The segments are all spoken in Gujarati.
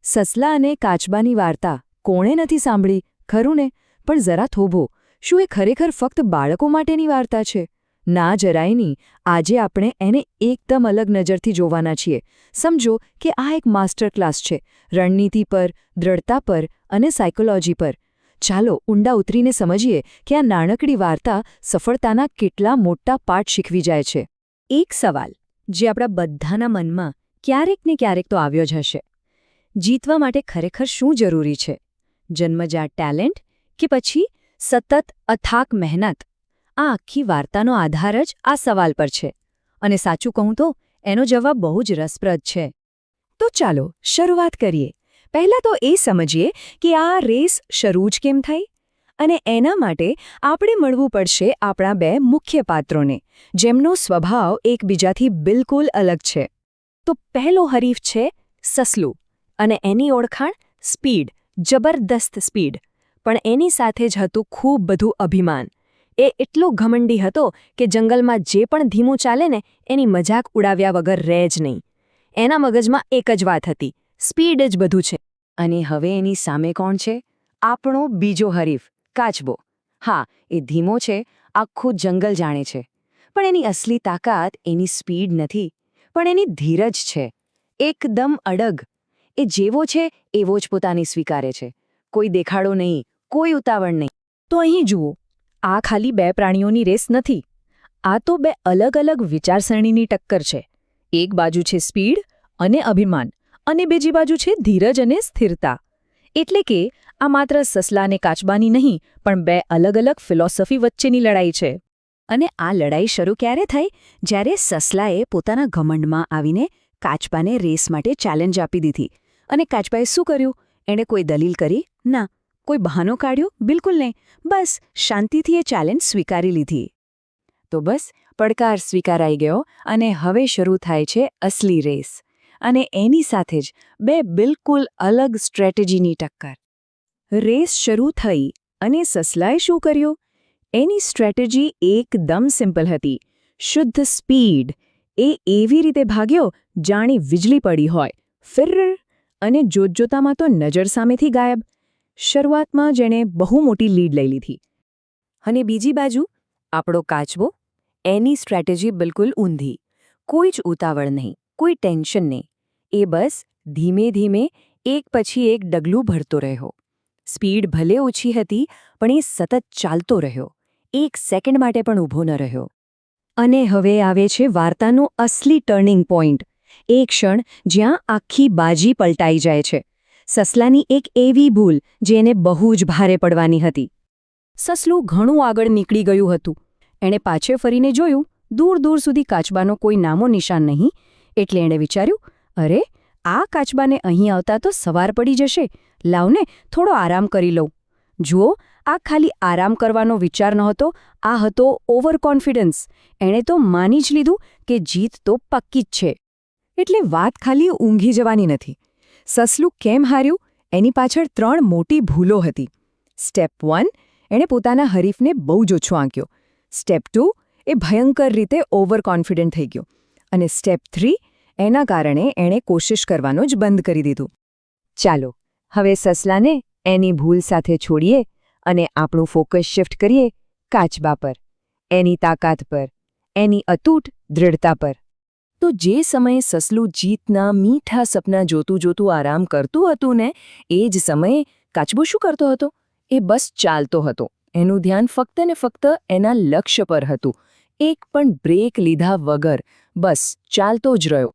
સસલા અને કાચબાની વાર્તા કોણે નથી સાંભળી, ખરું ને? પણ જરા થોભો, શું એ ખરેખર ફક્ત બાળકો માટેની વાર્તા છે? ના, જરાય નહીં. આજે આપણે એને એકદમ અલગ નજરથી જોવાના છીએ. સમજો કે આ એક માસ્ટર ક્લાસ છે, રણનીતિ પર, દ્રઢતા પર અને સાયકોલોજી પર. ચાલો ઊંડા ઉતરીને સમજીએ કે આ નાનકડી વાર્તા સફળતાના કેટલા મોટા પાઠ શીખવી જાય છે. એક સવાલ જે આપણા બધાના મનમાં ક્યારેક ને ક્યારેક તો આવ્યો જ હશે: જીતવા માટે ખરેખર શું જરૂરી છે? જન્મજાત ટેલેન્ટ કે પછી સતત અથાક મહેનત? આ આખી વાર્તાનો આધાર જ આ સવાલ પર છે. અને સાચું કહું તો એનો જવાબ બહુ જ રસપ્રદ છે. તો ચાલો શરૂઆત કરીએ. પહેલાં તો એ સમજીએ કે આ રેસ શરૂ જ કેમ થઈ. અને એના માટે આપણે મળવું પડશે આપણા બે મુખ્ય પાત્રોને, જેમનો સ્વભાવ એકબીજાથી બિલકુલ અલગ છે. તો પહેલો હરીફ છે સસલું, અને એની ઓળખાણ સ્પીડ, જબરદસ્ત સ્પીડ. પણ એની સાથે જ હતું ખૂબ બધું અભિમાન. એ એટલો ઘમંડી હતો કે જંગલમાં જે પણ ધીમું ચાલે ને એની મજાક ઉડાવ્યા વગર રહે જ નહીં. એના મગજમાં એક જ વાત હતી: સ્પીડ જ બધું છે. અને હવે એની સામે કોણ છે? આપણો બીજો હરીફ, કાચબો. હા, એ ધીમો છે, આખું જંગલ જાણે છે. પણ એની અસલી તાકાત એની સ્પીડ નથી, પણ એની ધીરજ છે. એકદમ અડગ. એ જેવો છે એવો જ પોતાની સ્વીકારે છે. કોઈ દેખાડો નહીં, કોઈ ઉતાવળ નહીં. તો અહીં જુઓ, આ ખાલી બે પ્રાણીઓની રેસ નથી. આ તો બે અલગ અલગ વિચારસરણીની ટક્કર છે. એક બાજુ છે સ્પીડ અને અભિમાન, અને બીજી બાજુ છે ધીરજ અને સ્થિરતા. એટલે કે આ માત્ર સસલા અને કાચબાની નહીં, પણ બે અલગ અલગ ફિલોસોફી વચ્ચેની લડાઈ છે. અને આ લડાઈ શરૂ ક્યારે થઈ? જ્યારે સસલાએ પોતાના ઘમંડમાં આવીને કાચબાને રેસ માટે ચેલેન્જ આપી દીધી. અને કાચબાએ શું કર્યું? એણે કોઈ દલીલ કરી? ના. કોઈ બહાનો કાઢ્યો? બિલકુલ નહીં. બસ શાંતિથી એ ચેલેન્જ સ્વીકારી લીધી. તો બસ, પડકાર સ્વીકારાઈ ગયો, અને હવે શરૂ થાય છે અસલી રેસ. અને એની સાથે જ બે બિલકુલ અલગ સ્ટ્રેટેજીની ટક્કર. રેસ શરૂ થઈ, અને સસલાએ શું કર્યું? એની સ્ટ્રેટેજી એકદમ સિમ્પલ હતી: શુદ્ધ સ્પીડ. એ એવી રીતે ભાગ્યો જાણે વીજળી પડી હોય. ફિર્ર. અને જોતજોતામાં તો નજર સામેથી ગાયબ. શરૂઆતમાં જ એણે બહુ મોટી લીડ લઈ લીધી. અને બીજી બાજુ આપણો કાચબો. એની સ્ટ્રેટેજી બિલકુલ ઊંધી. કોઈ જ ઉતાવળ નહીં, કોઈ ટેન્શન નહીં. એ બસ ધીમે ધીમે એક પછી એક ડગલું ભરતો રહ્યો. સ્પીડ ભલે ઓછી હતી, પણ એ સતત ચાલતો રહ્યો. એક સેકન્ડ માટે પણ ઊભો ન રહ્યો. અને હવે આવે છે વાર્તાનો અસલી ટર્નિંગ પોઈન્ટ. એ ક્ષણ જ્યાં આખી બાજી પલટાઈ જાય છે. સસલાની એક એવી ભૂલ જે એને બહુ જ ભારે પડવાની હતી. સસલું ઘણું આગળ નીકળી ગયું હતું. એણે પાછે ફરીને જોયું, દૂર દૂર સુધી કાચબાનો કોઈ નામો નિશાન નહીં. એટલે એણે વિચાર્યું, અરે, આ કાચબાને અહીં આવતા તો સવાર પડી જશે. લાવને થોડો આરામ કરી લઉં. જુઓ, આ ખાલી આરામ કરવાનો વિચાર નહોતો, આ હતો ઓવર કોન્ફિડન્સ. એણે તો માની જ લીધું કે જીત તો પક્કી જ છે. એટલે વાત ખાલી ઊંઘી જવાની નથી. સસલું કેમ હાર્યું? એની પાછળ 3 મોટી ભૂલો હતી. સ્ટેપ 1, એણે પોતાના હરીફને બહુ જ ઓછો આંક્યો. સ્ટેપ 2, એ ભયંકર રીતે ઓવર કોન્ફિડન્ટ થઈ ગયો. અને સ્ટેપ 3, એના કારણે એણે કોશિશ કરવાનું જ બંધ કરી દીધું. ચાલો હવે સસલાને એની ભૂલ સાથે છોડીએ અને આપણું ફોકસ શિફ્ટ કરીએ કાચબા પર, એની તાકાત પર, એની અતૂટ દૃઢતા પર. તો જે સમયે સસલું જીતના મીઠા સપના જોતું જોતું આરામ કરતું હતું ને, એ જ સમયે કાચબો શું કરતો હતો? એ બસ ચાલતો હતો. એનું ધ્યાન ફક્ત ને ફક્ત એના લક્ષ્ય પર હતું. એક પણ બ્રેક લીધા વગર બસ ચાલતો જ રહ્યો.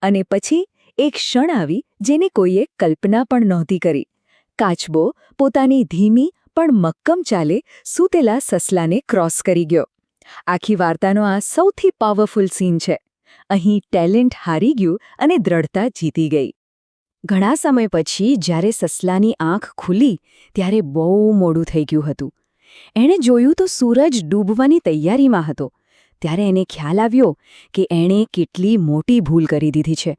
અને પછી એક ક્ષણ આવી જેની કોઈએ કલ્પના પણ નહોતી કરી. કાચબો પોતાની ધીમી પણ મક્કમ ચાલે સૂતેલા સસલાને ક્રોસ કરી ગયો. આખી વાર્તાનો આ સૌથી પાવરફુલ સીન છે. અહીં ટેલેન્ટ હારી ગયું અને દ્રઢતા જીતી ગઈ. ઘણા સમય પછી જ્યારે સસલાની આંખ ખુલી, ત્યારે બહુ મોડું થઈ ગયું હતું. એણે જોયું તો સૂરજ ડૂબવાની તૈયારીમાં હતો. ત્યારે એને ખ્યાલ આવ્યો કે એણે કેટલી મોટી ભૂલ કરી દીધી છે.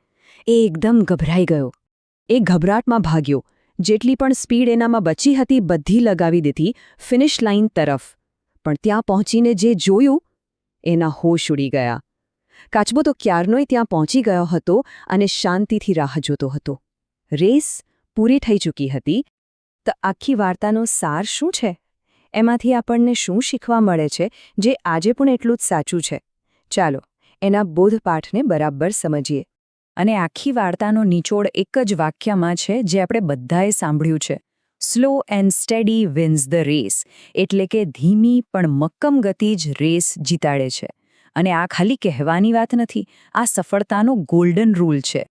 એ એકદમ ગભરાઈ ગયો. એ ગભરાટમાં ભાગ્યો. જેટલી પણ સ્પીડ એનામાં બચી હતી બધી લગાવી દીધી ફિનિશ લાઇન તરફ. પણ ત્યાં પહોંચીને જે જોયું, એના હોશ ઉડી ગયા. કાચબો તો ક્યારનોય ત્યાં પહોંચી ગયો હતો અને શાંતિથી રાહ જોતો હતો. રેસ પૂરી થઈ ચૂકી હતી. તો આખી વાર્તાનો સાર શું છે? એમાંથી આપણને શું શીખવા મળે છે જે આજે પણ એટલું જ સાચું છે? ચાલો એના બોધપાઠને બરાબર સમજીએ. અને આખી વાર્તાનો નિચોડ એક જ વાક્યમાં છે જે આપણે બધાએ સાંભળ્યું છે: slow and steady wins the race. એટલે કે ધીમી પણ મક્કમ ગતિ જ રેસ જીતાડે છે. અને આ ખાલી કહેવાની વાત નથી, આ સફળતાનો ગોલ્ડન રૂલ છે.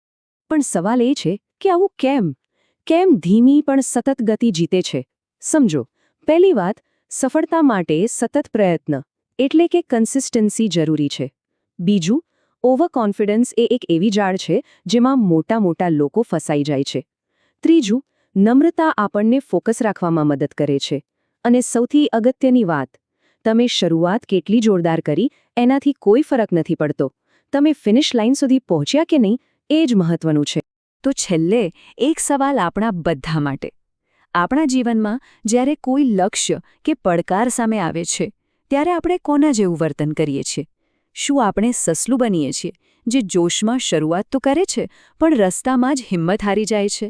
પણ સવાલ એ છે કે આવું કેમ? કેમ ધીમી પણ સતત ગતિ જીતે છે? સમજો. પહેલી વાત, સફળતા માટે સતત પ્રયત્ન એટલે કે કન્સિસ્ટન્સી જરૂરી છે. બીજું, ઓવર કોન્ફિડન્સ એ એક એવી જાળ છે જેમાં મોટા મોટા લોકો ફસાઈ જાય છે. ત્રીજું, નમ્રતા આપણને ફોકસ રાખવામાં મદદ કરે છે. અને સૌથી અગત્યની વાત, તમે શરૂઆત કેટલી જોરદાર કરી એનાથી કોઈ ફરક નથી પડતો. તમે ફિનિશ લાઇન સુધી પહોંચ્યા કે નહીં એ જ મહત્વનું છે. તો છેલ્લે એક સવાલ આપણા બધા માટે. આપણા જીવનમાં જ્યારે કોઈ લક્ષ્ય કે પડકાર સામે આવે છે ત્યારે આપણે કોના જેવું વર્તન કરીએ છીએ? શું આપણે સસલું બનીએ છીએ જે જોશમાં શરૂઆત તો કરે છે પણ રસ્તામાં જ હિંમત હારી જાય છે?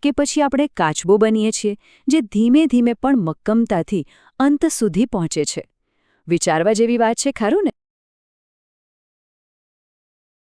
કે પછી આપણે કાચબો બનીએ છીએ જે ધીમે ધીમે પણ મક્કમતાથી અંત સુધી પહોંચે છે? વિચારવા જેવી વાત છે, ખરું ને?